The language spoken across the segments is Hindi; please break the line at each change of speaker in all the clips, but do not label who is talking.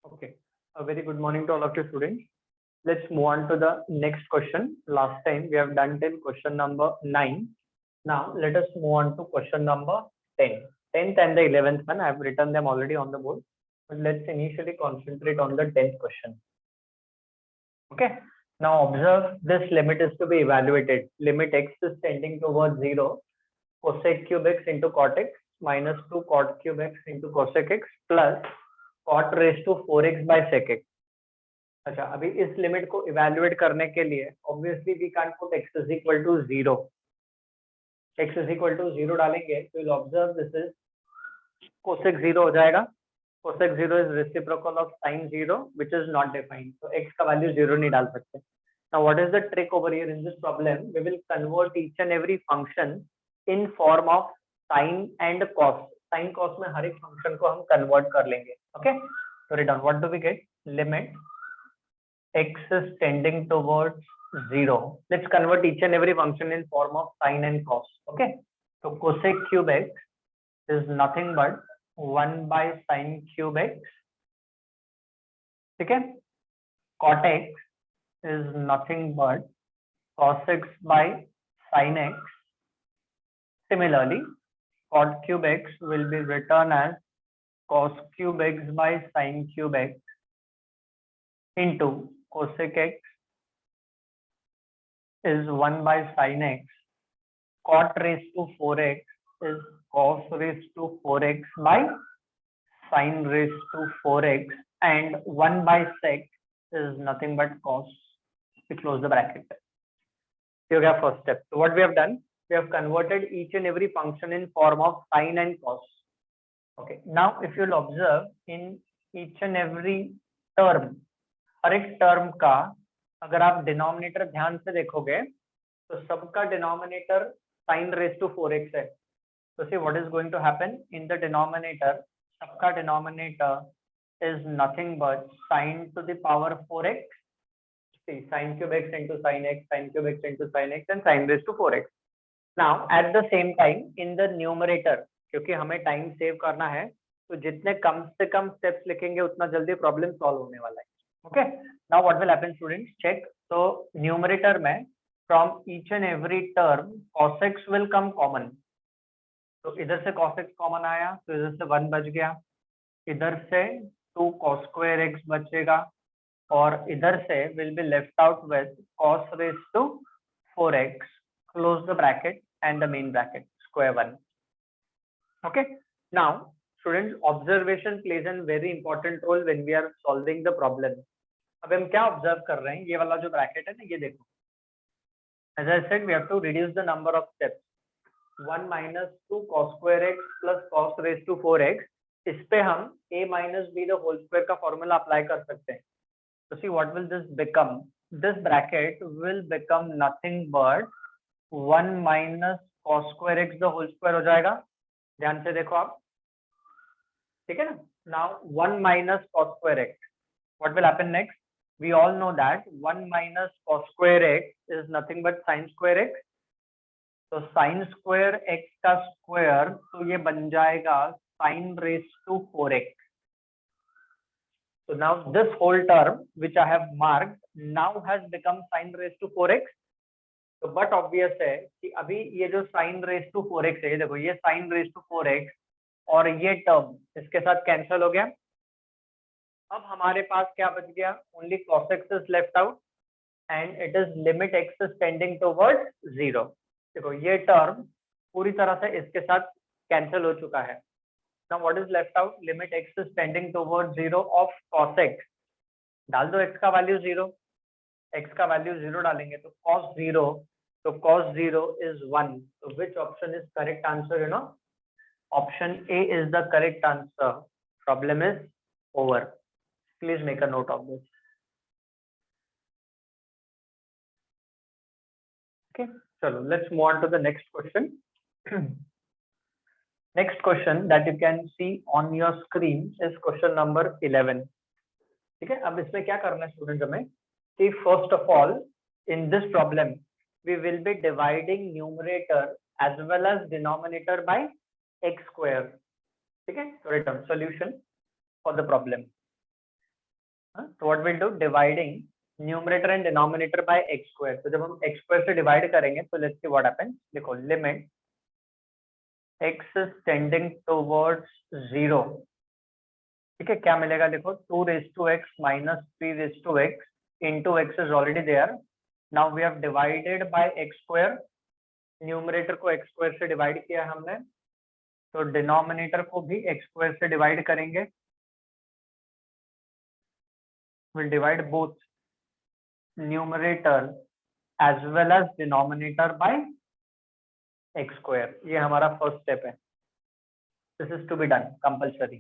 Okay. A very good morning to all of you students. Let's move on to the next question. Last time we have done till question number 9. Now let us move on to question number 10. 10th and the 11th one, I have written them already on the board. But let's initially concentrate on the 10th question. Okay. Now observe this limit is to be evaluated. Limit x is tending towards 0. Cosec cube x into cot x minus 2 cot cube x into cosec x plus cot raised to 4x by sec x. अच्छा अभी इस लिमिट को इवेल्युएट करने के लिए obviously we can put x is equal to 0. x is equal to 0 डालेंगे तो will observe this is cosec 0 हो जाएगा. cosec 0 इज reciprocal of sin 0 which is not defined, तो x का वैल्यू 0 नहीं डाल सकते. Now what is the trick over here in this problem? We will convert each and every function in form of sin and cos. sin cos में हर एक फंक्शन को हम कन्वर्ट कर लेंगे. Okay, so written what do we get? Limit x is tending towards 0. Let's convert each and every function in form of sin and cos. Okay, so cosec cube x is nothing but 1 by sin cube x. Okay, cot x is nothing but cos x by sin x. Similarly, cot cube x will be written as cos cube x by sin cube x into cosec x is 1 by sin x. Cot raised to 4x is cos raised to 4x by sin raised to 4x, and 1 by sec is nothing but cos. We close the bracket. You have first step. So what we have done, we have converted each and every function in form of sin and cos. Okay, now if you'll observe in each and every term, हर एक टर्म का अगर आप डिनोमिनेटर ध्यान से देखोगे तो सबका denominator sin raised to 4x है. So see what is going to happen in the denominator. सबका denominator is nothing but sin to the power 4x. See, sin cube x into sin x, sin cube x into sin x, and sin raised to 4x. Now at the same time in the numerator, क्योंकि हमें टाइम सेव करना है तो जितने कम से कम स्टेप्स लिखेंगे उतना जल्दी प्रॉब्लम सॉल्व होने वाला है. Okay, now what will happen students, check. तो न्यूमरेटर में from each and every term cos x will come common. तो इधर से cos x कॉमन आया तो इधर से 1 बच गया, इधर से 2 cos square x बचेगा और इधर से will be left out with cos raised to 4x. Close the bracket and the main bracket, square 1. Okay, now students, observation plays a very important role when we are solving the problem. अब हम क्या ऑब्जर्व कर रहे हैं, ये वाला जो ब्रैकेट है ना, ये देखो. As I said, we have to reduce the number of steps. 1 minus 2 cos square x plus cos raised to 4x. इस पे हम a minus b the whole square का फॉर्मूला अप्लाई कर सकते हैं. So see what will this become? This bracket will become nothing but 1 minus cos square x the whole square हो जाएगा. ध्यान से देखो आप, ठीक है ना. Now 1 minus cos square x. What will happen next? We all know that 1 minus cos square x is nothing but sin square x. तो sin square x का स्क्वायर तो ये बन जाएगा sin raised to 4x. So now this whole term which I have marked now has become sin raised to 4x. तो बट ऑब्वियस है कि अभी ये जो sin raised to 4x है, ये देखो ये sin raised to 4x और ये टर्म इसके साथ कैंसिल हो गया. अब हमारे पास क्या बच गया? Only cos x is left out and it is limit x is tending towards 0. देखो ये टर्म पूरी तरह से इसके साथ कैंसिल हो चुका है. Now what is left out? Limit x is tending towards 0 of cos x. डाल दो x का वैल्यू 0, x का वैल्यू 0 डालेंगे तो cos 0, तो cos 0 is 1. So which option is correct answer? You know, option A is the correct answer. Problem is over. Please make a note of this. Okay, so let's move on to the next question. Next question that you can see on your screen is question number 11. ठीक है, अब इसमें क्या करना है स्टूडेंट हमें कि first of all in this problem we will be dividing numerator as well as denominator by x square. ठीक है, so return solution for the problem. तो what will do, dividing numerator and denominator by x square. तो जब हम एक्स स्क्वायर से डिवाइड करेंगे तो लेट्स सी व्हाट हैपेंस। देखो limit x is tending towards 0, ठीक है, क्या मिलेगा देखो 2 raised to x minus 3 raised to x into x is already there. Now we have divided by x square, numerator को x square से डिवाइड किया हमने, तो डिनोमिनेटर को भी x square से डिवाइड करेंगे। We'll divide both numerator as well as denominator by x square. ये हमारा फर्स्ट स्टेप है। This is to be done compulsory.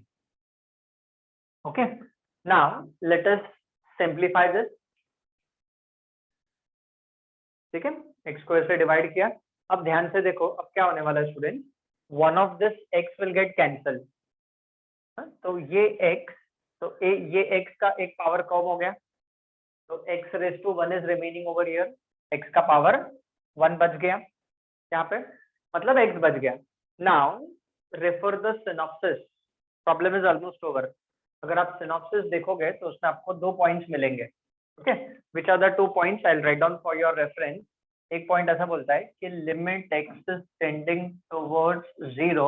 Okay. Now let us simplify this. ठीक है, x square से डिवाइड किया। अब ध्यान से देखो अब क्या होने वाला है student, one of this x will get cancelled। तो ये x, तो ये x का एक पावर कम हो गया, तो x raised to 1 is remaining over here, x का पावर 1 बच गया यहाँ पे, मतलब x बच गया। Now refer the synopsis, problem is almost over. अगर आप सिनॉप्सिस देखोगे तो उसमें आपको 2 पॉइंट्स मिलेंगे। Okay, which are the 2 points, I will write down for your reference. एक पॉइंट ऐसा बोलता है कि limit x is tending towards 0,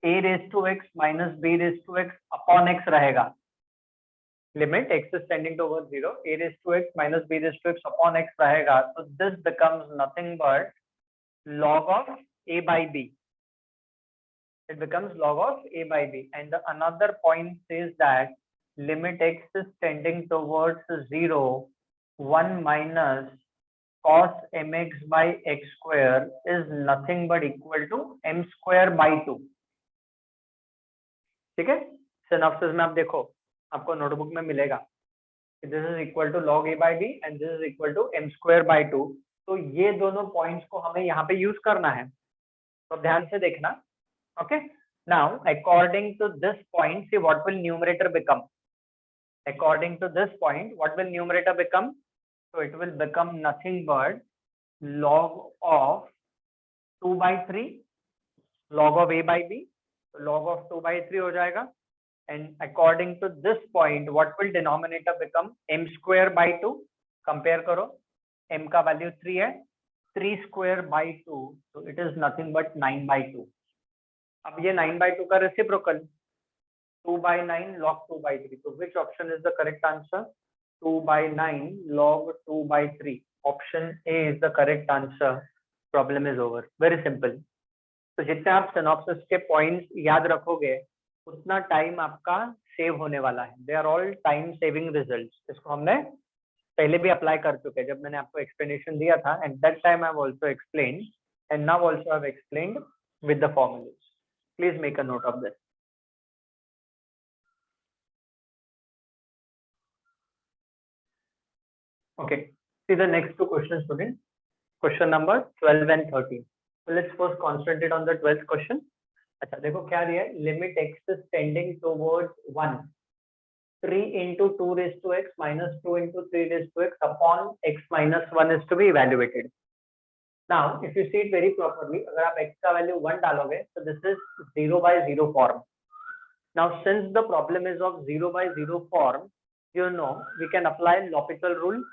a raised to x minus b raised to x upon x रहेगा। Limit x is tending towards 0, a raised to x minus b raised to x upon x रहेगा। So this becomes nothing but log of a by b. It becomes log of a by b. And the another point says that limit x is tending towards 0, 1 minus cos mx by x square is nothing but equal to m square by 2। ठीक है, सिनॉप्सिस में आप देखो, आपको नोटबुक में मिलेगा this is equal to log a by b and this is equal to m square by 2। तो ये दोनों पॉइंट्स को हमें यहाँ पे यूज करना है, तो ध्यान से देखना। Okay, now according to this point see what will numerator become, according to this point what will numerator become, so it will become nothing but log of 2 by 3 log of a by b, so log of 2 by 3 हो जाएगा। and according to this point what will denominator become, m square by 2। Compare करो, m का वैल्यू 3 है, 3 square by 2, so it is nothing but 9 by 2। अब ये 9 by 2 का reciprocal 2 by 9 log 2 by 3, so which option is the correct answer, 2 by 9 log 2 by 3, option A is the correct answer। problem is over, very simple। तो जितने आप सिनॉप्सिस के पॉइंट्स याद रखोगे उतना टाइम आपका सेव होने वाला है। They are all time saving results. इसको हमने पहले भी अप्लाई कर चुके हैं जब मैंने आपको एक्सप्लेनेशन दिया था, and that time I have also explained and now also I have explained with the formulas. Please make a note of this. Okay, see the next two questions, student. Question number 12 and 13. So let's first concentrate on the 12th question. अच्छा देखो क्या दिया है, limit x is tending towards 1, 3 into 2 raised to x minus 2 into 3 raised to x upon x minus 1 is to be evaluated. Now if you see it very properly, अगर आप x का वैल्यू 1 डालोगे तो this is 0 by 0 form. Now since the problem is of 0 by 0 form, you know we can apply L'Hopital rule।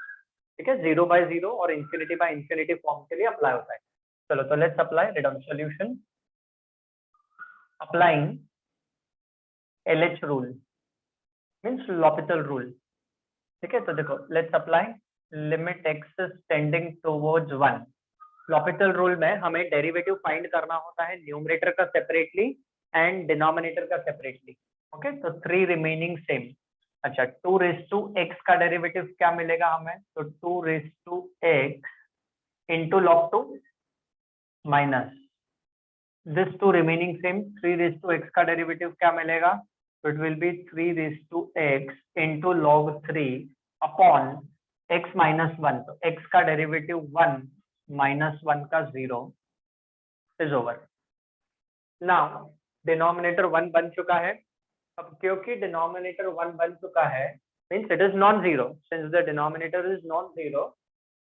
ठीक है, 0 by 0 और इंफिनिटी बाय इंफिनिटी फॉर्म के लिए अप्लाई होता है। चलो तो let's apply redeem solution applying LH rule means L'Hopital rule. ठीक है, तो देखो let's apply limit x is tending towards 1। L'Hopital rule में हमें डेरिवेटिव फाइंड करना होता है न्यूमरेटर का सेपरेटली एंड डिनोमिनेटर का सेपरेटली। ओके, तो 3 रिमेनिंग सेम। अच्छा, 2 raised to x का डेरिवेटिव क्या मिलेगा हमें, तो 2 raised to x into log 2 minus this 2 remaining same, 3 raised to x का डेरिवेटिव क्या मिलेगा, तो it will be 3 raised to x into log 3 upon x minus 1। तो x का डेरिवेटिव 1 minus 1 का 0 इज ओवर। नाउ डिनोमिनेटर 1 बन चुका है। अब क्योंकि डिनोमिनेटर 1 बन चुका है means it is non zero, since the denominator is non zero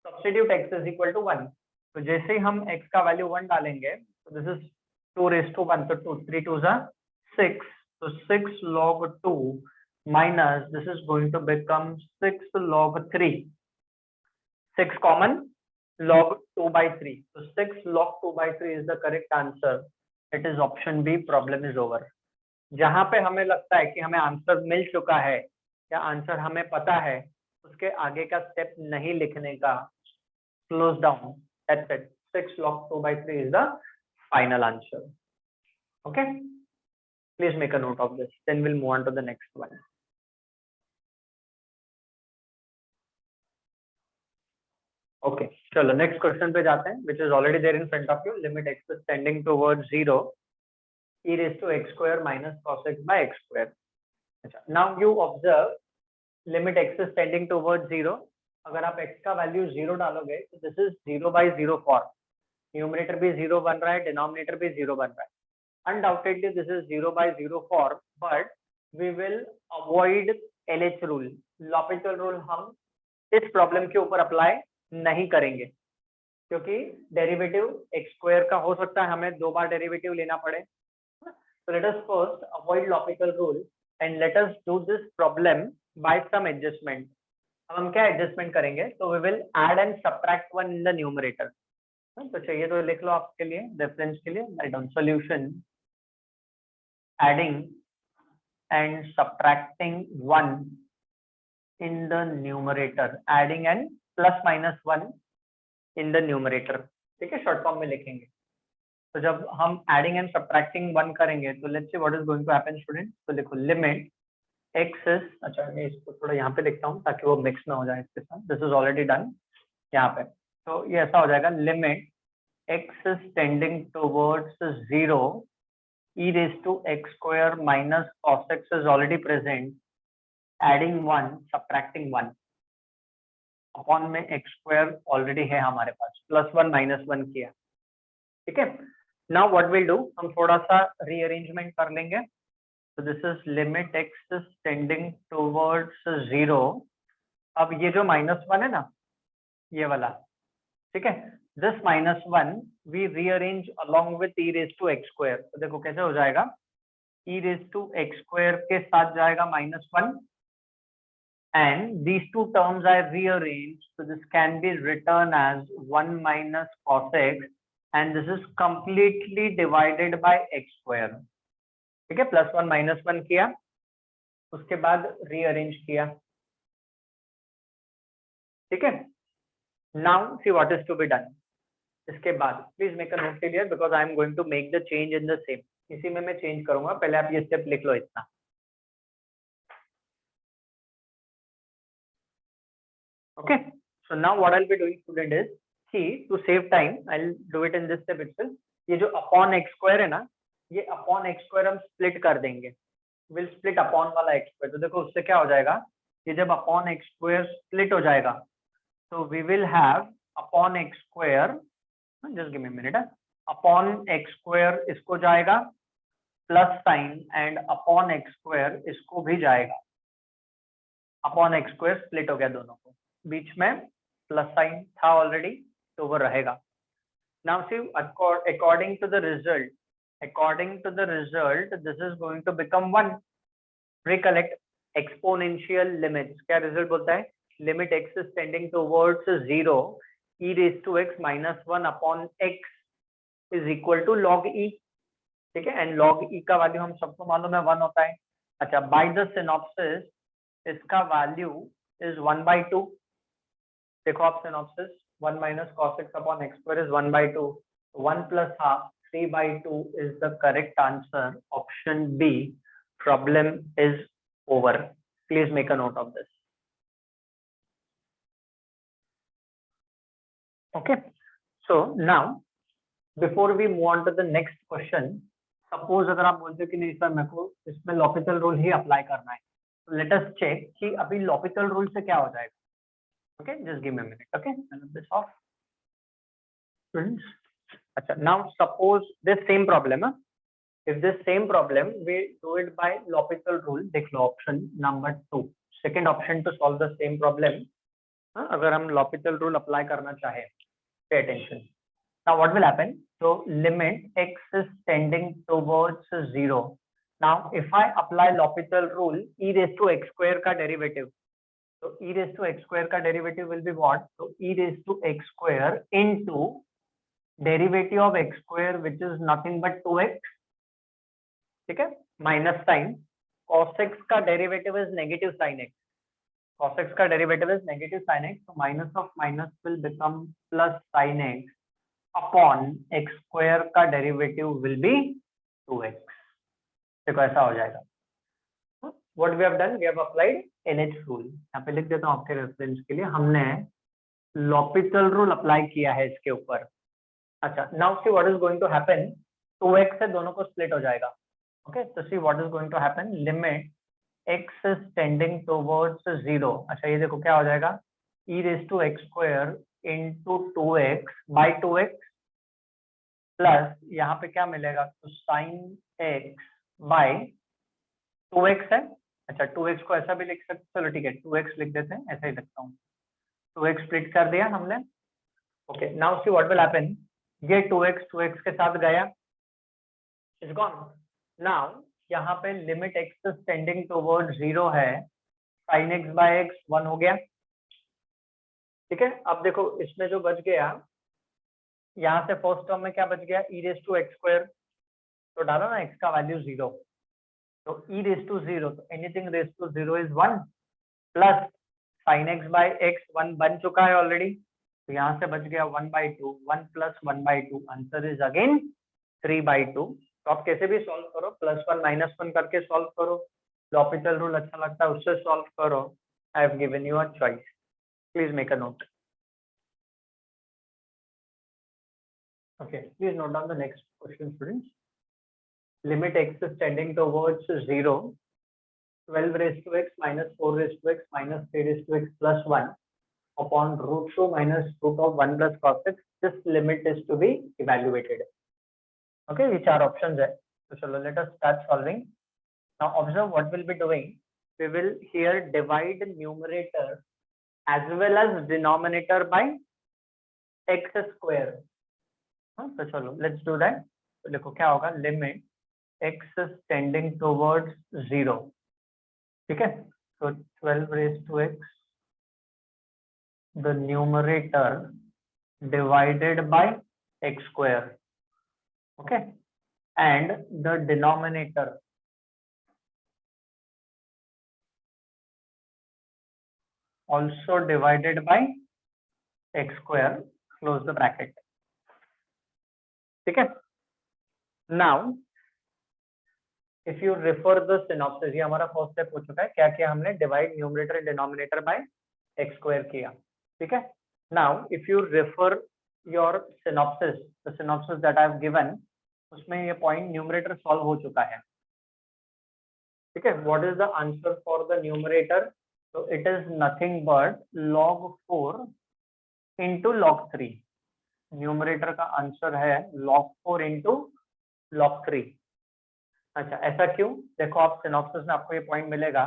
substitute x is equal to 1। तो जैसे ही हम x का वैल्यू 1 डालेंगे तो दिस इज 2 raised to 1, तो 2 3 2 6, तो 6 log 2 minus this is going to become 6 log 3. 6 common, log 2 by 3. So 6 log 2 by 3 is the correct answer. It is option B. Problem is over. जहां पे हमें लगता है कि हमें आंसर मिल चुका है या आंसर हमें पता है, उसके आगे का स्टेप नहीं लिखने का. Close down. That's it. 6 log 2 by 3 is the final answer. Okay. Please make a note of this. Then we'll move on to the next one. Okay. चलो next question पे जाते हैं, which is already there in front of you. Limit x is tending towards 0. E raised to x square minus cos x by x square. Now you observe limit x is tending towards 0. अगर आप x का वैल्यू 0 डालोगे तो this is 0 by 0 form. Numerator भी 0 बन रहा है, डिनोमिनेटर भी 0 बन रहा है. Undoubtedly this is 0 by 0 form, but we will avoid LH rule. L'Hopital rule हम इस प्रॉब्लम के ऊपर अप्लाई नहीं करेंगे, क्योंकि डेरिवेटिव x स्क्वायर का हो सकता है हमें 2 बार डेरिवेटिव लेना पड़े. So let us first avoid L'Hopital rule and let us do this problem by some adjustment. अब हम क्या एडजस्टमेंट करेंगे? तो we will add and subtract one in the numerator. तो चाहिए तो लिख लो आपके लिए, रेफरेंस के लिए. Write down solution adding and subtracting 1 in the numerator, adding and plus minus 1 in the numerator. ठीक है, शॉर्ट फॉर्म में लिखेंगे. तो जब हम एडिंग एंड सब्ट्रैक्टिंग 1 करेंगे तो let's see what is going to happen student. तो देखो लिमिट x इज, अच्छा मैं इसको थोड़ा यहाँ पे लिखता हूँ ताकि वो मिक्स ना हो जाए इसके साथ. दिस इज ऑलरेडी डन यहाँ पे. तो ये ऐसा हो जाएगा, limit x is tending towards 0, e raised to x square minus cos x is already present, adding 1 subtracting 1 upon में x square ऑलरेडी है हमारे पास, प्लस 1 माइनस 1 किया. ठीक है. Now what we'll do, हम थोड़ा सा रीअरेंजमेंट कर लेंगे. So this is limit x is tending towards 0. अब ये जो -1 है ना, ये वाला, ठीक है, this -1 we rearrange along with e raised to x square. तो देखो कैसे हो जाएगा, e raised to x square के साथ जाएगा -1 and these two terms are rearranged, so this can be written as 1 minus cos x and this is completely divided by x square. ठीक है, प्लस 1 माइनस 1 किया, उसके बाद रीअरेंज किया. ठीक है. Now see what is to be done. इसके बाद please make a note clear because I am going to make the change in the same. इसी में मैं चेंज करूंगा, पहले आप ये स्टेप लिख लो इतना. Okay. So now what I will be doing student is कि to save time I will do it in this step itself. ये जो अपॉन एक्स स्क्वायर है ना, ये अपॉन एक्स स्क्वायर हम स्प्लिट कर देंगे. विल स्प्लिट अपॉन वाला एक्स स्क्वायर. तो देखो उससे क्या हो जाएगा, ये जब अपॉन एक्स स्क्वायर स्प्लिट हो जाएगा तो we will have upon x square, just give me a minute, upon x square इसको जाएगा plus sign and upon x square इसको भी जाएगा. अपॉन एक्स स्क्वायर स्प्लिट हो गया दोनों को, बीच में प्लस साइन था ऑलरेडी तो वो रहेगा. Now see according to the result, according to the result this is going to become 1. recollect exponential limits. क्या रिजल्ट बोलता है, limit x is tending towards 0, e raised to x minus 1 upon x is equal to log e. ठीक है, एंड log e का वैल्यू हम सबको मालूम है 1 होता है. अच्छा, बाय द सिनॉप्सिस इसका वैल्यू इज 1/2. देखो आप synopsis, 1 minus cos x upon x square is 1/2. 1 plus half 3/2 is the correct answer. Option B. Problem is over. Please make a note of this. Okay. So now, before we move on to the next question, suppose अगर आप बोलते हो कि नहीं सर मेरे को इसमें L'Hopital रूल ही अप्लाई करना है, तो let us check कि अभी L'Hopital रूल से क्या हो जाएगा. Okay, just give me a minute. Okay, this off. Students. अच्छा, now suppose this same problem, if this same problem we do it by L'Hopital rule. देख लो option number 2, second option to solve the same problem. अगर हम L'Hopital rule apply करना चाहे, pay attention. Now what will happen? So limit x is tending towards 0. Now if I apply L'Hopital rule, e raised to x square का डेरिवेटिव, तो e raised to x square का derivative will be what? So e raised to x square into derivative of x square which is nothing but 2x, ठीक है, माइनस साइन cos x का derivative is negative sign x, cos x का derivative is negative sign x, so minus of minus will become plus sin x upon x square का डेरिवेटिव will be 2x. देखो ऐसा हो जाएगा. What we have done, we have applied NH rule. यहाँ पे लिख देता हूँ आपके रेफरेंस के लिए, हमने L'Hopital rule अप्लाई किया है इसके ऊपर. अच्छा, now see what is going to happen. 2x से दोनों को स्प्लिट हो जाएगा. Okay, so see what is going to happen. Limit x is tending towards 0. अच्छा ये देखो क्या हो जाएगा, e raised to x square into 2x by 2x plus यहाँ पे क्या मिलेगा, तो sin x by 2x है. अच्छा 2x को ऐसा भी लिख सकते, चलो ठीक है 2x लिख देते हैं, ऐसा ही लिखता हूँ. 2x स्प्लिट कर दिया हमने. Okay, now see what will happen. ये 2x के साथ गया, इज गॉन. नाउ यहाँ पे limit x is tending towards 0 है, sin x by x 1 हो गया. ठीक है, अब देखो इसमें जो बच गया, यहाँ से फर्स्ट टर्म में क्या बच गया, e raised to x square, तो डालो ना x का वैल्यू 0, तो e raised to 0, तो anything raised to 0 is 1 plus sin x by x 1 बन चुका है ऑलरेडी, तो यहाँ से बच गया 1/2, 1 प्लस 1/2, आंसर इज अगेन 3/2. तो आप कैसे भी सॉल्व करो, +1 -1 करके सॉल्व करो, L'Hopital रूल अच्छा लगता है उससे सॉल्व करो. I have given you a choice, please make a note. Okay, please note down the next question, students. Limit x is tending towards 0, 12 raised to x minus 4 raised to x minus 3 raised to x plus 1 upon root 2 minus root of 1 plus cos x. This limit is to be evaluated. Okay, which are options है. So let us start solving. Now observe what we'll be doing. We will here divide numerator as well as denominator by x square. तो चलो let's do that. तो देखो क्या होगा, limit x is tending towards 0, ठीक है, तो 12 raised to x, the numerator divided by x square, okay, and the denominator also divided by x square, close the bracket. ठीक है. Now if you refer the synopsis, ये हमारा फर्स्ट स्टेप हो चुका है. क्या किया हमने, divide numerator and denominator by x square किया. ठीक है. Now if you refer your synopsis, the synopsis that I have given, उसमें ये पॉइंट न्यूमरेटर सॉल्व हो चुका है. ठीक है. What is the answer for the numerator, तो it is nothing but log 4 into log 3. Numerator का आंसर है log 4 into log 3. अच्छा ऐसा क्यों, देखो आप सिनॉप्सिस में आपको ये पॉइंट मिलेगा,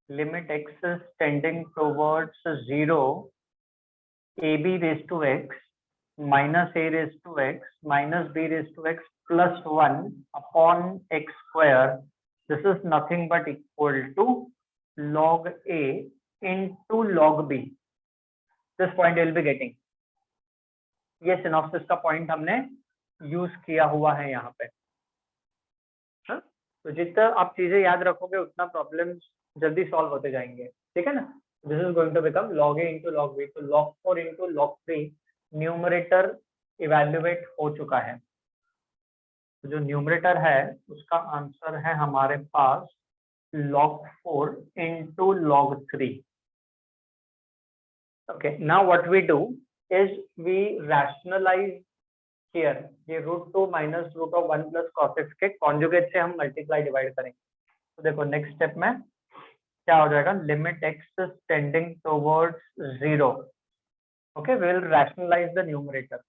limit x is tending towards 0, ab raised to x minus a raised to x minus b raised to x plus 1 upon x square. This is nothing but equal to log a into log b. This point you will be getting. ये सिनॉप्सिस का पॉइंट हमने यूज किया हुआ है यहाँ पे. तो जितना आप चीजें याद रखोगे उतना प्रॉब्लम्स जल्दी सॉल्व होते जाएंगे. ठीक है ना. This is going to become log a into log b, तो log 4 into log 3 numerator evaluate हो चुका है. तो जो न्यूमरेटर है उसका आंसर है हमारे पास log 4 into log 3. Okay, now what we do is we rationalize here, ये √2 minus root of 1 plus cos x के कॉन्जुगेट से हम मल्टीप्लाई डिवाइड करेंगे. तो देखो नेक्स्ट स्टेप में क्या हो जाएगा, limit x is tending towards 0. Okay, we will rationalize the numerator.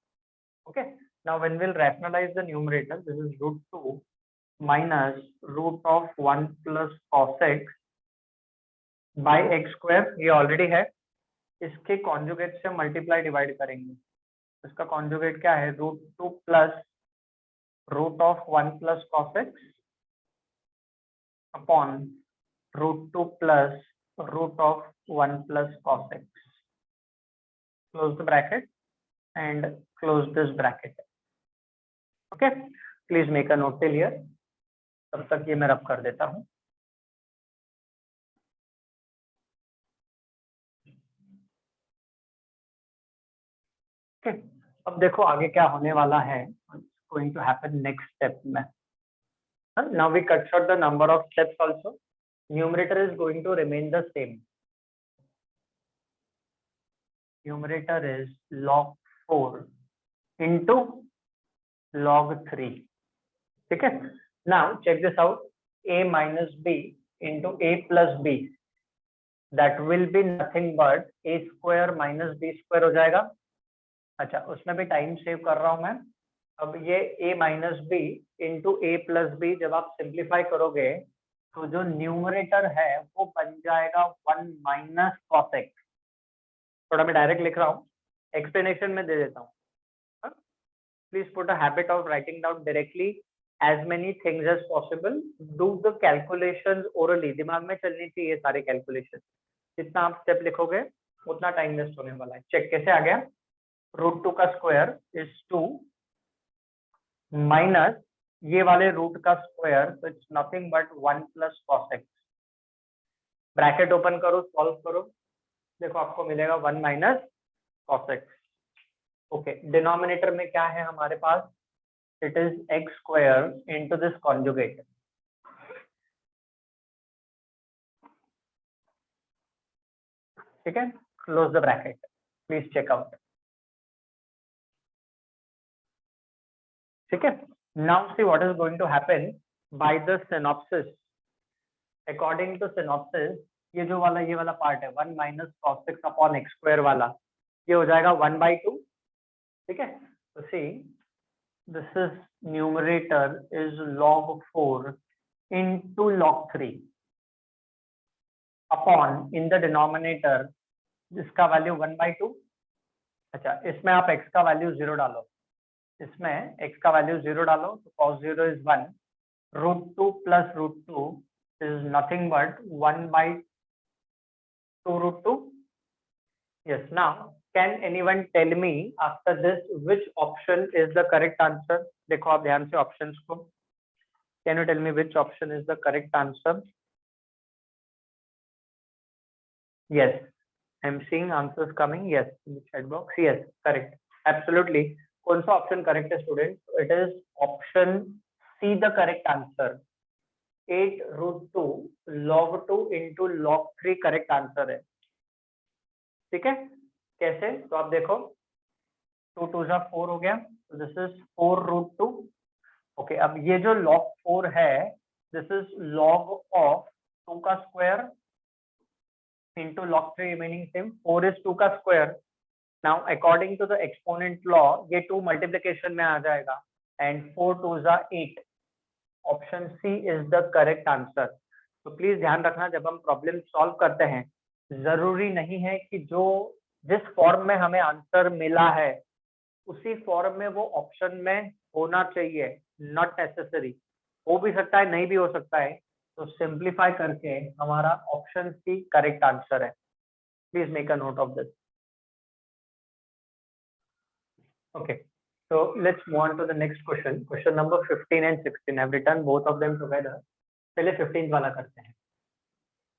Okay, now when we'll rationalize the numerator, this is √2 minus root of 1 plus cos x by x square, ये ऑलरेडी है, इसके कॉन्जुगेट से मल्टीप्लाई डिवाइड करेंगे. इसका कॉन्जुगेट क्या है, √2 plus root of 1 plus cos x upon √2 plus root of 1 plus cos x. Close the bracket and close this bracket. Okay, please make a note till here. तब तक ये मैं रब कर देता हूँ. Okay, अब देखो आगे क्या होने वाला है. Going to happen next step में. Now we cut short the number of steps also. Numerator is going to remain the same. Numerator is log 4 into log 3. ठीक है. Now check this out. A minus b into a plus b. That will be nothing but a square minus b square हो जाएगा. अच्छा, उसमें भी टाइम सेव कर रहा हूं मैं. अब ये a minus b into a plus b जब आप सिंप्लीफाई करोगे तो जो न्यूमरेटर है वो बन जाएगा 1 माइनस कॉस एक्स. थोड़ा मैं डायरेक्ट लिख रहा हूँ, एक्सप्लेनेशन में दे देता हूँ. Please put a habit of writing down directly as many things as possible. Do the calculations orally. दिमाग में चलनी चाहिए सारे कैलकुलेशन. जितना आप स्टेप लिखोगे उतना टाइम वेस्ट होने वाला है. चेक कैसे आ गया. √2 का स्क्वायर इज 2 माइनस ये वाले रूट का स्क्वायर, तो it's nothing but 1 plus cos x. Bracket open करो, सॉल्व करो, देखो आपको मिलेगा 1 minus cos x. Okay, denominator में क्या है हमारे पास. It is x square into this conjugate. ठीक है, close the bracket. Please check out. ठीक है. Now see what is going to happen by the synopsis. According to synopsis ये वाला पार्ट है 1 minus cos x upon x square वाला, ये हो जाएगा 1/2. ठीक है. तो see this is numerator is log 4 into log 3 upon in the denominator जिसका वैल्यू 1/2. अच्छा, इसमें आप x का वैल्यू 0 डालो. इसमें x का वैल्यू 0 डालो तो cos 0 is 1. √2 plus √2 is nothing but 1/2 √2. Yes. Now can anyone tell me after this which option is the correct answer? देखो आप ध्यान से ऑप्शंस को. Can you tell me which option is the correct answer? Yes, I'm seeing answers coming. Yes, in the chat box. Yes, correct. Absolutely. कौन सा ऑप्शन करेक्ट है student. It is option see the correct answer. 8√2 log 2 into log 3 correct answer है. ठीक है. कैसे, तो आप देखो 2 2 जा 4 हो गया, तो दिस इज 4√2. ओके, अब ये जो log 4 है दिस इज log ऑफ 2 का square into log 3 remaining same. 4 is 2 का square. Now according to the exponent law ये 2 मल्टीप्लिकेशन में आ जाएगा and 4 2s are 8. Option C is the correct answer. तो प्लीज ध्यान रखना जब हम प्रॉब्लम सॉल्व करते हैं जरूरी नहीं है कि जिस फॉर्म में हमें आंसर मिला है उसी फॉर्म में वो ऑप्शन में होना चाहिए. Not necessary. हो भी सकता है, नहीं भी हो सकता है. तो सिंप्लीफाई करके हमारा ऑप्शन सी करेक्ट आंसर है. Please make a note of this. Okay, so let's move on to the next question. Question number 15 and 16. I've written both of them together. पहले 15th वाला करते हैं.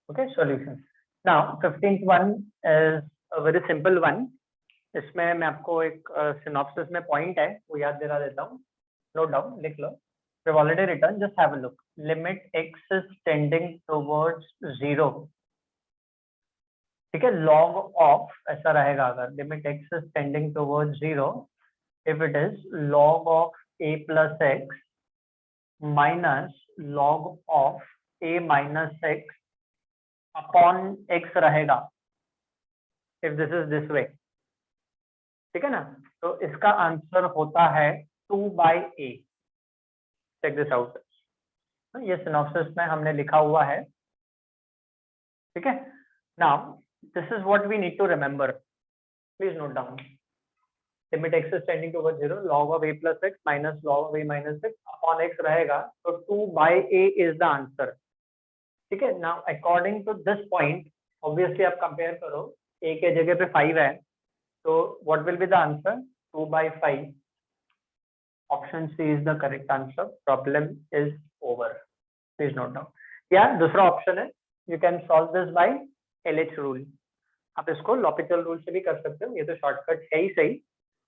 Okay, solution. Now 15th one is a very simple one. इसमें मैं आपको एक synopsis में point है वो याद दिला देता हूँ. Note down, लिख लो. We've already written. Just have a look. Limit x is tending towards 0. ठीक है. Log of ऐसा रहेगा अगर limit x is tending towards 0. If it is log of a plus x minus log of a minus x upon x रहेगा. If this is this way. ठीक है ना. तो इसका आंसर होता है 2/a. Check this out. ये सिनॉप्सिस में हमने लिखा हुआ है. ठीक है. Now this is what we need to remember. Please note down. Limit x is tending towards 0, log of a plus x minus log of a minus x upon x रहेगा. तो 2/a is the answer. ठीक है। Now according to this point obviously आप कंपेयर करो, a के जगह पे 5 है, तो what will be the answer? 2/5. Option C is the correct answer. Problem is over. Please note down. या दूसरा ऑप्शन है, you can solve this by LH rule. आप इसको लॉपिटल रूल से भी कर सकते हो, ये तो शॉर्टकट है ही सही.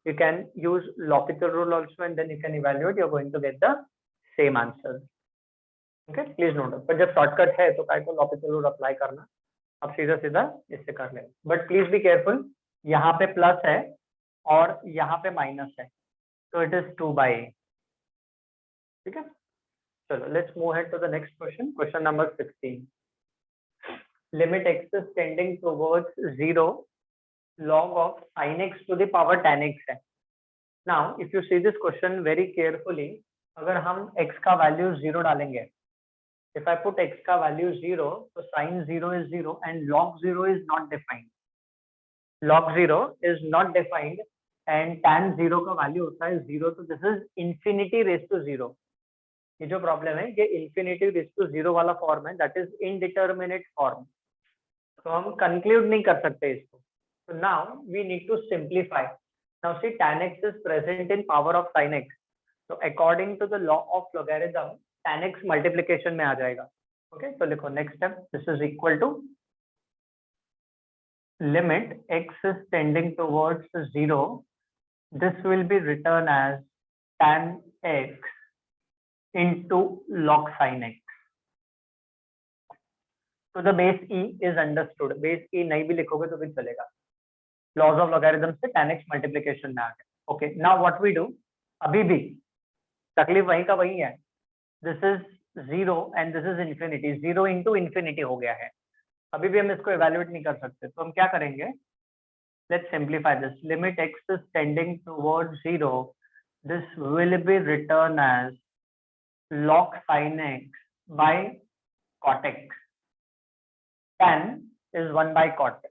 You can use L'Hopital rule also, and then you can evaluate. You're going to get the same answer. Okay, please note. पर जब शॉर्टकट है तो काय को L'Hopital rule अप्लाई करना, आप सीधा सीधा इससे कर लेंगे. बट प्लीज बी केयरफुल, यहाँ पे प्लस है और यहाँ पे माइनस है, तो इट इज 2/8. ठीक है. चलो let's move head to the next question. Question number 16. Limit x is tending towards 0. Log of sin x to the power tan x है. Now, if you see this question very carefully, अगर हम x का वैल्यू 0 डालेंगे, if I put x का वैल्यू 0, तो sin 0 is 0 and log 0 is not defined. Log 0 is not defined and tan 0 का वैल्यू होता है 0, तो this is infinity raised to 0. ये जो प्रॉब्लम है ये infinity raised to 0 वाला फॉर्म है, that is indeterminate form. तो हम कंक्लूड नहीं कर सकते इसको. So now we need to simplify. Now see, tan x is present in power of sin x. So according to the law of logarithm, tan x multiplication में आ जाएगा. Okay, so लिखो next step. This is equal to limit x is tending towards 0. This will be written as tan x into log sin x. So the base e is understood. Base e नहीं भी लिखोगे तो भी चलेगा. Laws of logarithm से tan x multiplication में आ गया. Okay, now what we do? अभी भी तकलीफ वही का वही है. This is 0 and this is infinity. 0 into infinity हो गया है. अभी भी हम इसको evaluate नहीं कर सकते. तो हम क्या करेंगे? Let's simplify this. Limit x is tending towards 0. This will be written as log sin x by cot x. Tan is 1 by cot.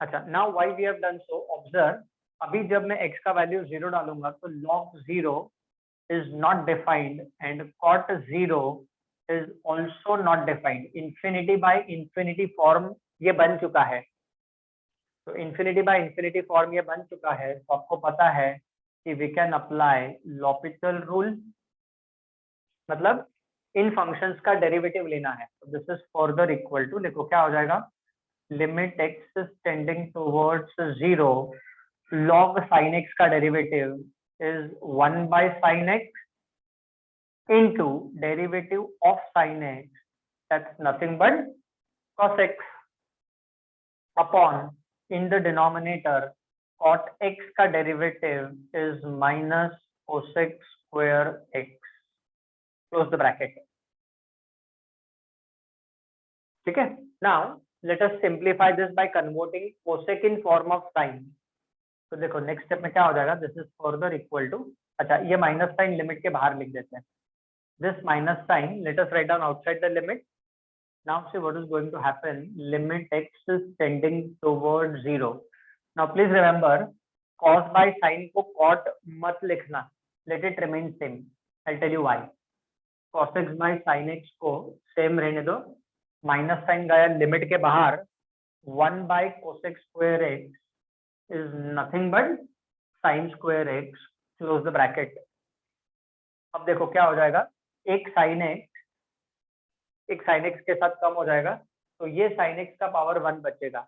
अच्छा, now why we have done so? Observe, अभी जब मैं x का वैल्यू 0 डालूंगा तो log 0 is not defined and cot 0 is also not defined. Infinity by infinity form ये बन चुका है. तो infinity by infinity form ये बन चुका है, तो आपको पता है कि we can apply L'Hopital rule. मतलब इन फंक्शंस का डेरिवेटिव लेना है. तो this is further equal to, देखो क्या हो जाएगा, limit x is tending towards 0, log sin x का derivative is 1 by sin x into derivative of sin x, that's nothing but cos x, upon in the denominator cot x का derivative is minus cos x square x. Close the bracket. ठीक है. Now let us simplify this by converting cosec in form of sin. तो देखो नेक्स्ट स्टेप में क्या हो जाएगा, this is further equal to, अच्छा ये माइनस साइन लिमिट के बाहर लिख देते हैं. This minus sign let us write down outside the limit. Now see what is going to happen, limit x is tending towards 0. Now please remember, cos by sin को cot मत लिखना, let it remain same. I tell you why. cos x by sin x को सेम रहने दो. माइनस साइन गया लिमिट के बाहर, 1 by cos x square x is nothing but sin square x. Close the bracket. अब देखो क्या हो जाएगा, एक sin x के साथ कम हो जाएगा, तो ये sin x का पावर 1 बचेगा.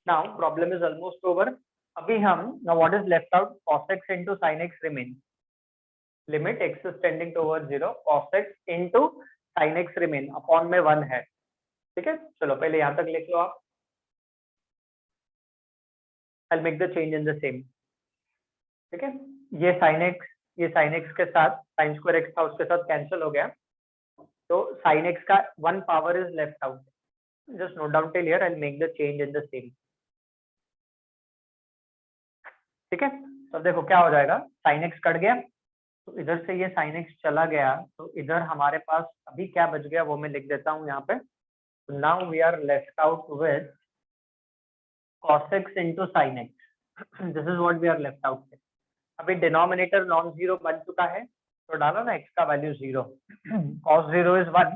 Now problem is almost over. अभी हम, now what is left out, cos x into sin x remain. Limit x is tending towards 0, cos x into sin x remain, upon में 1 है. ठीक है, चलो पहले यहां तक लिख लो आप. I'll make the change in the same. ठीक है, ये sin x के साथ sin square x था उसके साथ कैंसिल हो गया, तो sin x का 1 power is left out. Just note down till here. I'll make the change in the same. ठीक है, तो देखो क्या हो जाएगा, sin x कट गया, तो इधर से ये sin x चला गया, तो इधर हमारे पास अभी क्या बच गया वो मैं लिख देता हूँ यहाँ पे. Now we are left out with cos x into sin x. This is what we are left out with. अभी डिनोमिनेटर नॉन जीरो बन चुका है, तो डालो ना x का value 0, cos 0 is 1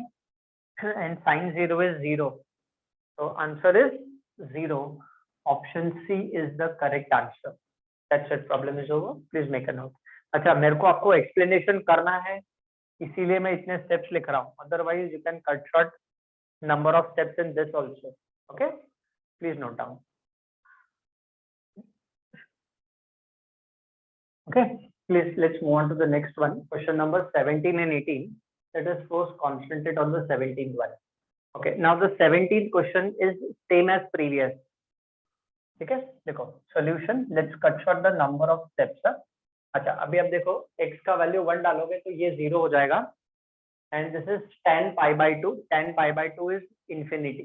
and sin 0 is 0, so answer is 0. Option C is the correct answer. That's it, problem is over. Please make a note. अच्छा, मेरे को आपको एक्सप्लेनेशन करना है, इसीलिए मैं इतने स्टेप्स लिख रहा हूँ. Otherwise you can cut short number of steps in this also. Okay, please note down. Okay, please let's move on to the next one. Question number 17 and 18. Let us first concentrate on the 17th one. Okay, now the 17th question is same as previous. ठीक है, देखो solution. Let's cut short the number of steps. अच्छा, अभी अब देखो x का वैल्यू 1 डालोगे तो ये 0 हो जाएगा. And this is tan pi by 2. Tan pi by 2 is infinity.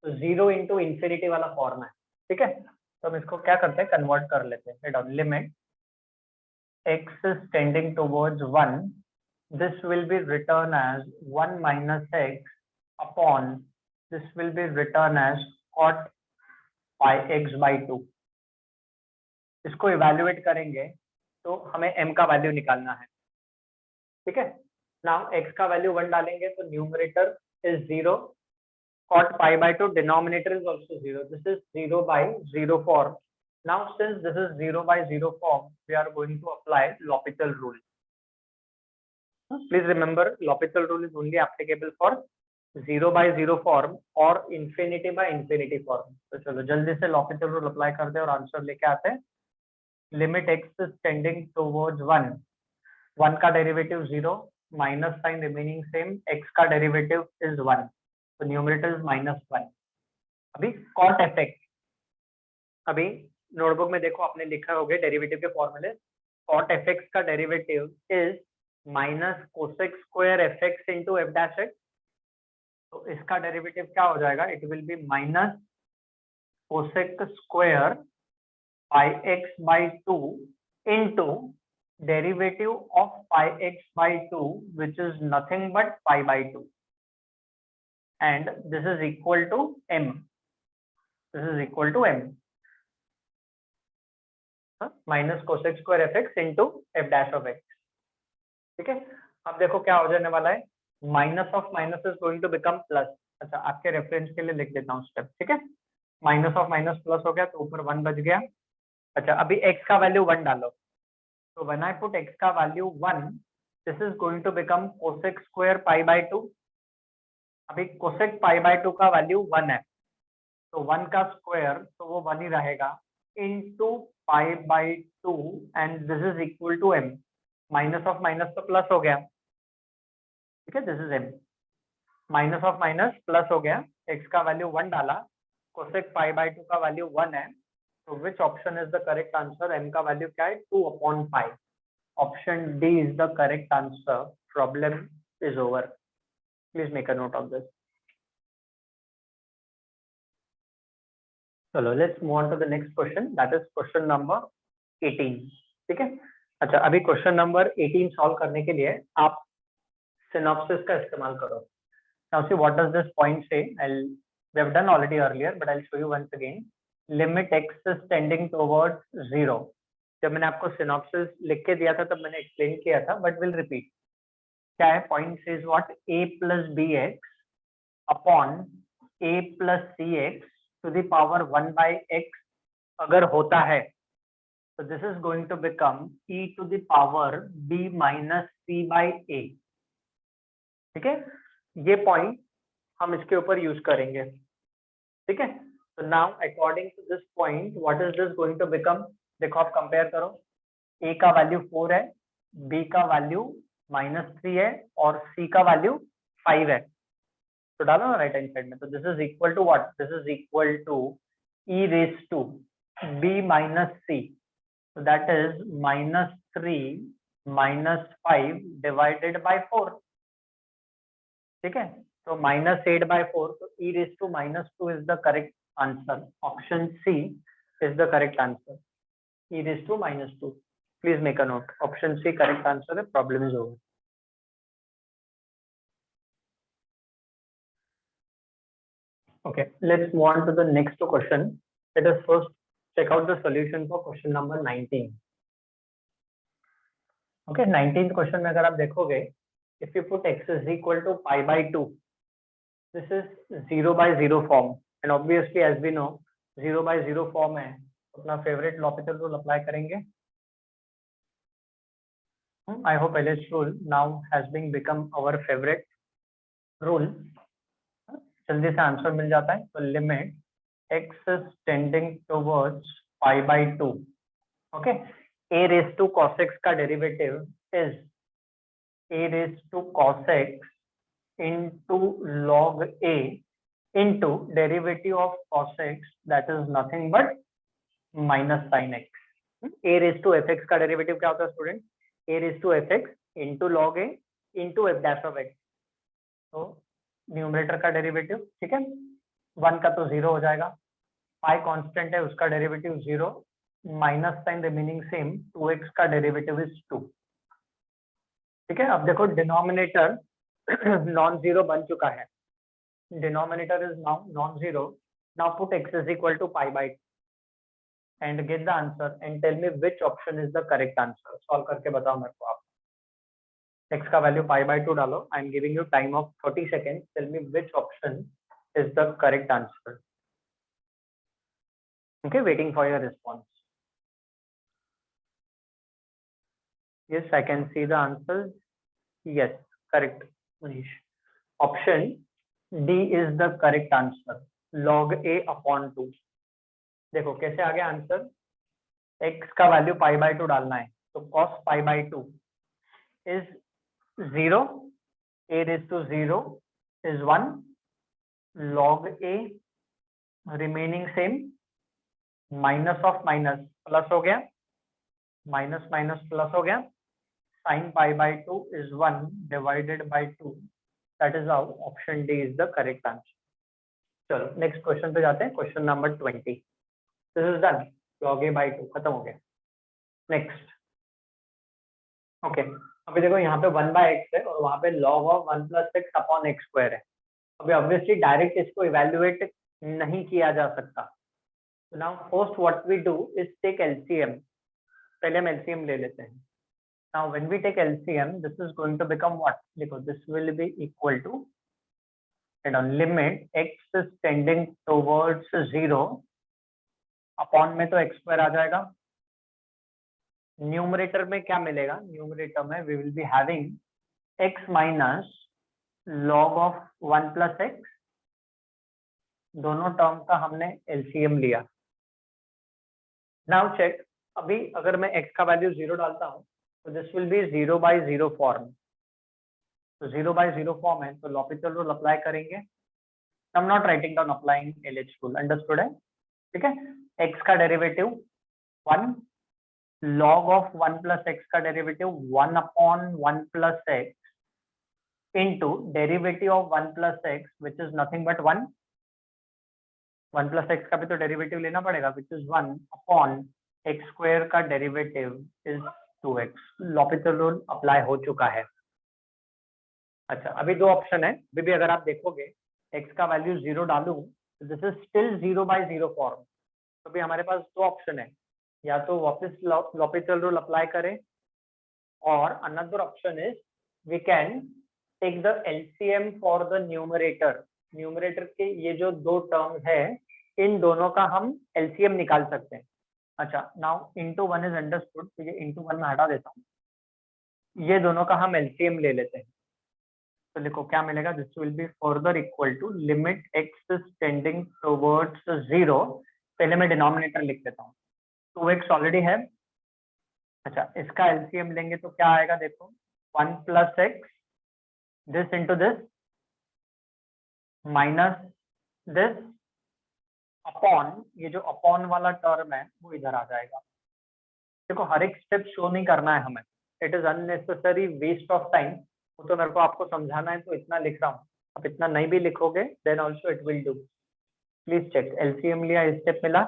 तो 0 into infinity वाला फॉर्म है. ठीक है, तो हम इसको क्या करते हैं, कन्वर्ट कर लेते हैं. Limit x is tending towards 1. This will be written as 1 minus x upon this will be written as cot pi x by 2. इसको इवेल्युएट करेंगे तो हमें m का वैल्यू निकालना है. ठीक है, now x का वैल्यू 1 डालेंगे तो numerator is 0, cot pi by 2, denominator is also 0. This is 0 by 0 form. Now since this is 0 by 0 form, we are going to apply L'Hopital rule. Please remember, L'Hopital rule is only applicable for 0 by 0 form or infinity by infinity form. तो चलो जल्दी से L'Hopital rule अप्लाई करते हैं और आंसर लेके आते हैं. Limit x is tending towards 1. 1 का derivative 0, minus sign remaining same, x का डेरिवेटिव इज 1, तो न्यूमरेटर इज -1. अभी कॉट एफएक्स, अभी नोटबुक में देखो आपने लिखा होगा डेरिवेटिव के फॉर्मूले. कॉट एफएक्स का derivative is minus cosec square FX into F dash x. तो इसका डेरिवेटिव क्या हो जाएगा, it will be minus cosec square pi x by 2 into derivative of pi x by 2, which is nothing but pi by 2, and this is equal to m. This is equal to m minus cosec square fx into f dash of x. ठीक है, अब देखो क्या हो जाने वाला है, minus of minus is going to become plus. अच्छा, आपके रेफरेंस के लिए लिख देता हूँ स्टेप. ठीक है, माइनस ऑफ माइनस प्लस हो गया तो ऊपर 1 बच गया. अच्छा, अभी x का वैल्यू 1 डालो. So when I put x का value 1, this is going to become cosec square pi by 2. अभी cosec pi by 2 का value 1 है, तो 1 का स्क्वायर तो वो 1 ही रहेगा into pi by 2 and this is equal to m. Minus of minus तो प्लस हो गया. ठीक है, this is m. Minus of minus plus हो गया, x का वैल्यू 1 डाला, cosec pi by 2 का वैल्यू 1 है. So which option is the correct answer? m का वैल्यू क्या है, 2 upon pi. Option D is the correct answer. Problem is over. Please make a note of this. चलो let's move on to the next question. That is question number 18. ठीक है, अच्छा अभी क्वेश्चन नंबर 18 सॉल्व करने के लिए आप सिनॉप्सिस का इस्तेमाल करो. Now see what does this point say? We have done already earlier, but I'll show you once again. Limit x is tending towards 0. जब मैंने आपको सिनॉप्सिस लिख के दिया था तब मैंने एक्सप्लेन किया था, बट विल रिपीट. क्या है, point says what, a plus bx upon a plus cx to the power 1 by x अगर होता है तो this is going to become e to the power b minus c by a. ठीक है, ये पॉइंट हम इसके ऊपर यूज करेंगे. ठीक है, so now according to this point what is this going to become? देखो आप कंपेयर करो, a का वैल्यू 4 है, b का वैल्यू -3 है और c का वैल्यू 5 है. तो डालो ना राइट हैंड साइड में. तो this is equal to what, this is equal to e raise to b minus c. So that is -3 minus 5 divided by 4. ठीक है, तो -8 by 4, so e raised to -2 is the correct answer. Option C is the correct answer. E raised to -2. Please make a note. Option C correct answer. The problem is over. Okay, let's move on to the next question. Let us first check out the solution for question number 19. Okay 19th question में अगर आप देखोगे, if you put x is equal to pi by 2, this is 0 by 0 form, and obviously as we know 0 by 0 form है, अपना फेवरेट लॉपिटल रूल अप्लाई करेंगे. I hope LH rule now has been become our favorite rule. जल्दी से आंसर मिल जाता है. तो limit x is tending towards pi by 2. Okay, a raised to cos x का derivative is a raised to cos x into log a into derivative of cos x, that is nothing but minus sin x. a raised to fx का डेरिवेटिव क्या होता है student? a raised to fx into log a into f dash of x. तो न्यूमरेटर का डेरिवेटिव, ठीक है, 1 का तो 0 हो जाएगा, पाई कांस्टेंट है उसका derivative 0, minus sign remaining same, 2x का डेरिवेटिव इज 2. ठीक है, अब देखो डिनोमिनेटर नॉन जीरो बन चुका है, denominator is now non zero. Now put x is equal to pi by and get the answer and tell me which option is the correct answer. Solve करके बताओ मेरे को आप. x का वैल्यू पाई बाई 2 डालो. I am giving you time of 30 seconds. Tell me which option is the correct answer. Okay, waiting for your response. Yes, I can see the answers. Yes, correct, Manish. Option D is the correct answer. Log A upon 2. देखो कैसे आ गया आंसर. x का वैल्यू पाई बाई 2 डालना है, तो cos pi by 2 is 0, a raised to 0 is 1, log A remaining same, minus of minus plus हो गया, माइनस माइनस प्लस हो गया, sine pi by 2 is 1 divided by 2. That is how option D is the correct answer. चलो नेक्स्ट क्वेश्चन पे जाते हैं. Question number 20. This is done. Log a by 2 खत्म हो गया. नेक्स्ट. ओके, अभी देखो यहाँ पे 1 बाय एक्स है और वहां पे log of 1 plus x upon x square है. अभी ऑब्वियसली डायरेक्ट इसको इवेल्युएट नहीं किया जा सकता. So now first what we do is take LCM. पहले हम LCM ले लेते हैं. Now when we take LCM, this is going to become what? देखो this will be equal to, and on limit x is tending towards 0 upon में तो x स्क्वायर आ जाएगा. न्यूमरेटर में क्या मिलेगा? न्यूमरेटर में we will be having x minus log of 1 plus x. दोनों टर्म का हमने LCM लिया. Now check. अभी अगर मैं x का वैल्यू 0 डालता हूं तो this will B 0 by 0 form. तो 0 by 0 फॉर्म है तो लॉपिटल रूल अप्लाई करेंगे. I am not writing down applying LH rule. Understood है? ठीक है. x का derivative 1, log of 1 plus x का derivative 1 upon 1 plus x into derivative of 1 plus x which is nothing but 1. 1 plus x का भी तो डेरिवेटिव लेना पड़ेगा which is 1 upon x square का derivative is 2x. L'Hopital rule apply हो चुका है. अच्छा, अभी दो ऑप्शन है. अभी भी अगर आप देखोगे x का वैल्यू 0 डालूं तो this is still 0 by 0 form. तो अभी हमारे पास दो ऑप्शन है, या तो वापस लॉपिटल रूल अप्लाई करें, और another option is we can take the LCM for the numerator. Numerator के ये जो दो टर्म है इन दोनों का हम LCM निकाल सकते हैं. अच्छा, नाउ इनटू 1 इज अंडरस्टूड, तो ये इनटू 1 में हटा देता हूँ. ये दोनों का हम LCM ले लेते हैं. तो देखो क्या मिलेगा. This will be further equal to limit x is tending towards 0. पहले मैं डिनोमिनेटर लिख देता हूँ. 2x ऑलरेडी है. अच्छा, इसका LCM लेंगे तो क्या आएगा देखो. 1 plus x, this into this, minus this upon, ये जो अपॉन वाला टर्म है वो इधर आ जाएगा. देखो हर एक स्टेप शो नहीं करना है हमें. It is unnecessary waste of time. वो तो मेरे को आपको समझाना है तो इतना लिख रहा हूँ. आप इतना नहीं भी लिखोगे then also it will do. Please check. LCM लिया, स्टेप मिला.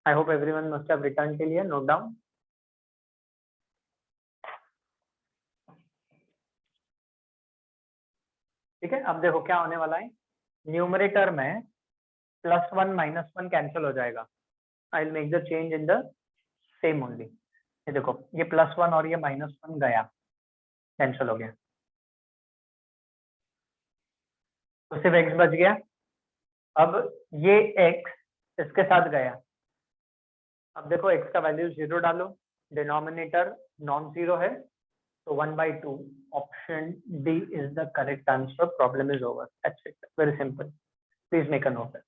I hope everyone must have return के लिए नोट डाउन. ठीक है, अब देखो क्या होने वाला है. न्यूमरेटर में +1 -1 कैंसिल हो जाएगा. I will make the change in the same only. ये देखो ये +1 और ये -1 गया, कैंसिल हो गया, तो सिर्फ x बच गया। अब ये x इसके साथ गया, अब देखो x का वैल्यू 0 डालो, डिनोमिनेटर नॉन जीरो है, तो 1/2, option D is the correct answer, problem is over, that's it, very simple, please make a note.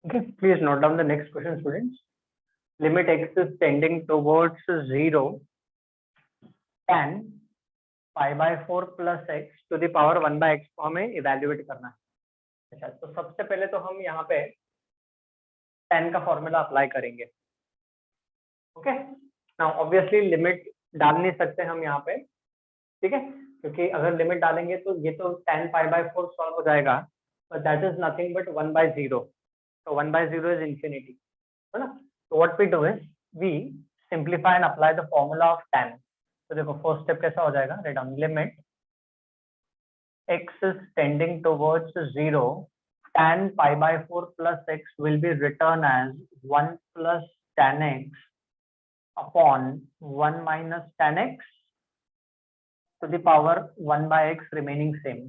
Okay, please note down the next question, students. Limit x is tending towards 0, tan pi/4 plus x to the power 1/x को हमें इवेल्युएट करना है। अच्छा, तो सबसे पहले तो हम यहाँ पे tan का फॉर्मूला अप्लाई करेंगे। ओके, नाउ ऑब्वियसली लिमिट डाल नहीं सकते हम यहाँ पे, ठीक है, क्योंकि अगर लिमिट डालेंगे तो ये तो tan pi/4 सॉल्व हो जाएगा, but that is nothing but 1/0, so 1/0 is infinity, है ना। So what we do is we simplify and apply the formula of tan. तो देखो फर्स्ट स्टेप कैसा हो जाएगा, write down, limit x is tending towards 0, tan pi/4 plus x will be written as 1 plus tan x upon 1 minus tan x to the power 1/x remaining same,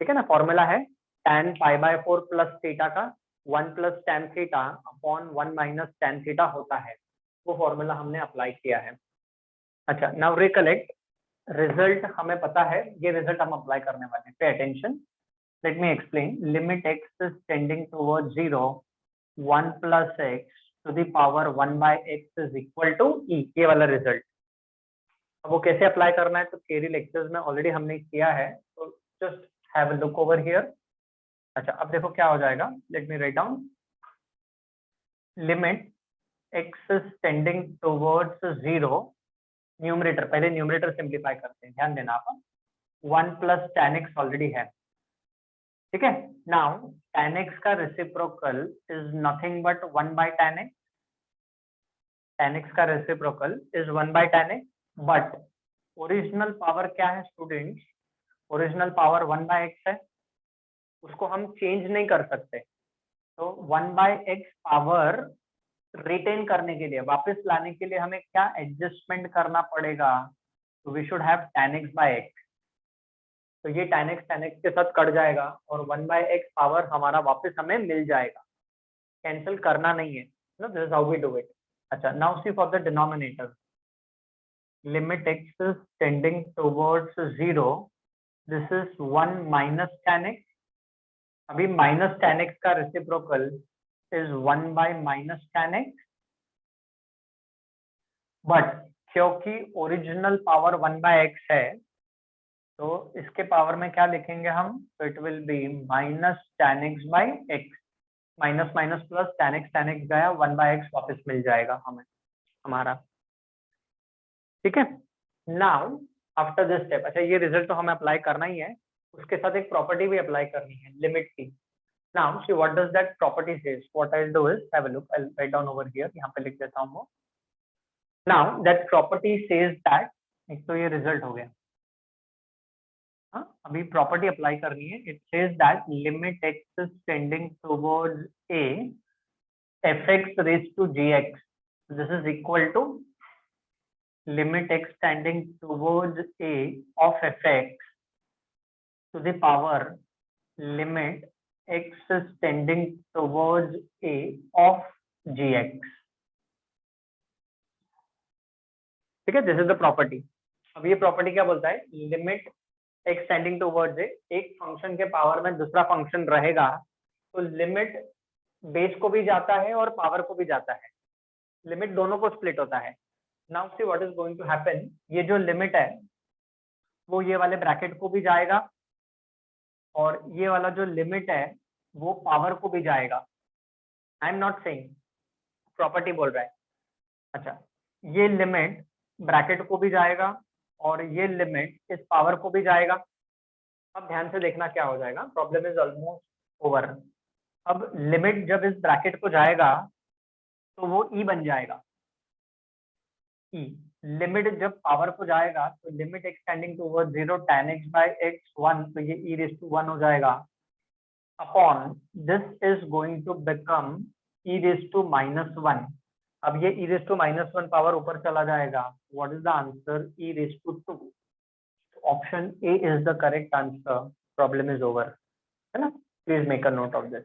ठीक है ना। फॉर्मूला है tan pi/4 plus थीटा का 1 plus tan theta upon 1 minus tan theta होता है, वो फॉर्मूला हमने अप्लाई किया है। अच्छा, नाउ रिकलेक्ट, रिजल्ट हमें पता है, ये रिजल्ट हम अप्लाई करने वाले हैं, pay attention, let me explain. Limit x is tending towards 0, 1 plus x to the power 1/x is equal to e, ये वाला रिजल्ट। अब वो कैसे अप्लाई करना है, तो थियरी लेक्चर्स में ऑलरेडी हमने किया है, तो just have a look over here. अच्छा, अब देखो क्या हो जाएगा, let me write down, limit x is tending towards 0, numerator, पहले न्यूमरेटर सिंप्लीफाई करते हैं, ध्यान देना आप, 1 plus tan x ऑलरेडी है, ठीक है। नाउ tan x का reciprocal is nothing but 1/tan x, tan x का reciprocal is 1/tan x, but original power क्या है स्टूडेंट्स, ओरिजिनल पावर 1/x है, उसको हम चेंज नहीं कर सकते, तो 1/x पावर रिटेन करने के लिए, वापस लाने के लिए हमें क्या एडजस्टमेंट करना पड़ेगा, तो we should have tan x/x, तो ये tan x के साथ कट जाएगा और 1/x पावर हमारा वापस हमें मिल जाएगा, कैंसिल करना नहीं है, this is how we do it. अच्छा, now see for the denominator, limit x is tending towards 0, this is 1 minus tan x, अभी माइनस tan x का reciprocal is 1/-tan x, but क्योंकि ओरिजिनल पावर 1/x है, तो इसके पावर में क्या लिखेंगे हम, तो it will be -tan x/x, minus minus plus tan x गया, 1/x वापस मिल जाएगा हमें हमारा, ठीक है। नाउ आफ्टर दिस स्टेप, अच्छा ये रिजल्ट तो हमें अप्लाई करना ही है, उसके साथ एक प्रॉपर्टी भी अप्लाई करनी है, लिमिट की। Now see what does that property says, what I'll do is have a look, I'll write down over here, यहाँ पे लिख देता हूँ वो। Now that property says that, एक तो ये रिजल्ट हो गया, हाँ अभी प्रॉपर्टी अप्लाई करनी है, it says that limit x is tending towards a fx raised to gx, this is equal to limit x tending towards a of fx to the power limit x is tending towards a of gx, ठीक है, दिस इज द प्रॉपर्टी। अब ये प्रॉपर्टी क्या बोलता है, limit x tending towards a, एक फंक्शन के पावर में दूसरा फंक्शन रहेगा, तो लिमिट बेस को भी जाता है और पावर को भी जाता है, लिमिट दोनों को स्प्लिट होता है। Now see what is going to happen, ये जो लिमिट है वो ये वाले ब्रैकेट को भी जाएगा, और ये वाला जो लिमिट है वो पावर को भी जाएगा, आई एम नॉट सेइंग, प्रॉपर्टी बोल रहा है। अच्छा, ये लिमिट ब्रैकेट को भी जाएगा और ये लिमिट इस पावर को भी जाएगा। अब ध्यान से देखना क्या हो जाएगा, प्रॉब्लम इज ऑलमोस्ट ओवर। अब लिमिट जब इस ब्रैकेट को जाएगा तो वो ई बन जाएगा, ई लिमिट जब पावर को जाएगा तो limit x tending towards 0 tan x/x 1, तो ये e raised to 1 हो जाएगा, upon this is going to become e raised to -1, अब ये e रेस टू -1 पावर ऊपर चला जाएगा. What is the answer? e raise to 2. Option A is the correct answer. Problem is over. है ना? Please make a note of this.